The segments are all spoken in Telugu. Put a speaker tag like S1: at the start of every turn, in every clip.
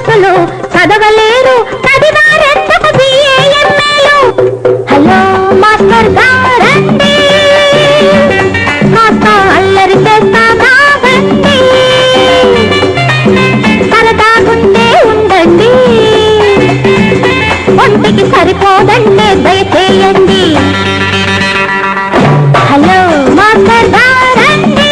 S1: కోర్సులు చదవలేరు, చదివారెందుకు బిఏఎంఏలు? హలో మాస్టర్ గారండి, కాస్త అల్లరి చేస్తాగా రండి, సరదాగుండే ఉండండి, ఒంటికి సరిపోదంటే దయచేయండి. హలో మాస్టర్ గారండి.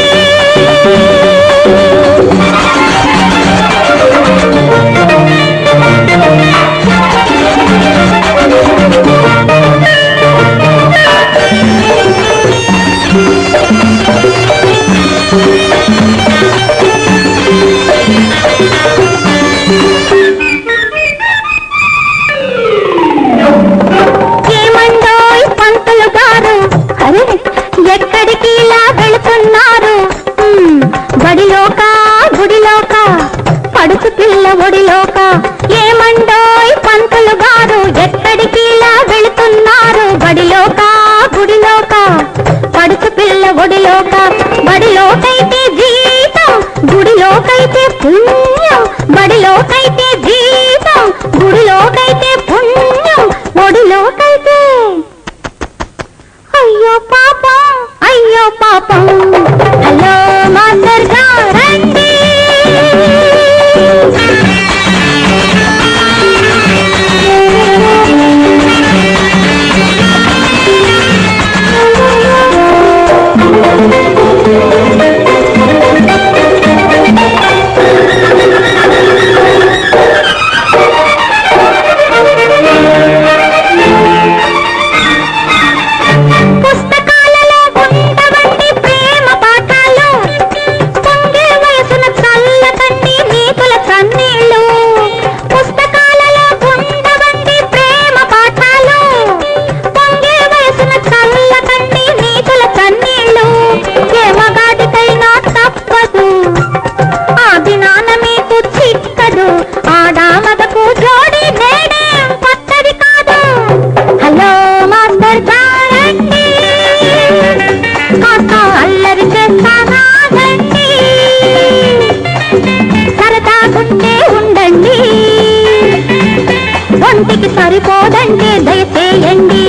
S1: ఏమండోయ్ పంతులు గారు, అరే ఎక్కడికి ఇలా వెళుతున్నారు? బడిలోక గుడిలోక పడుచు పిల్ల ఒడిలోక. ఏమండోయ్ పంతులు గారు, ఎక్కడికి ఇలా వెళుతున్నారు? బడిలోక గుడిలోక పడుచు పిల్ల ఒడిలోక. బడిలోకైతే జీతం, గుడిలోకైతే పుణ్యం. బడిలోకైతే జీతం, గుడిలోకైతే పుణ్యం, ఒడిలోకైతే అయ్యో పాపం, అయ్యో పాపం. హలో మాస్టర్ గారండి. పుస్తకాలలో ఉండవండి ప్రేమ పాఠాలు, పొంగే వయసున చల్లదండి నీతుల కన్నీళ్ళు. పుస్తకాలలో ఉండవండి ప్రేమ పాఠాలు, పొంగే వయసున చల్లదండి నీతుల కన్నీళ్ళు. ఏ మగాడికైనా తప్పదు, ఆ దినాన మీకు చిక్కదు, ఆడామదకు జోడి నేడేం కొత్తది కాదు. హలో మాస్టర్ గారండి, కాస్త అల్లరి చేస్తాగా రండి, సరదాగుండే ఉండండి, ఒంటికి సరిపోదంటే దయచేయండి.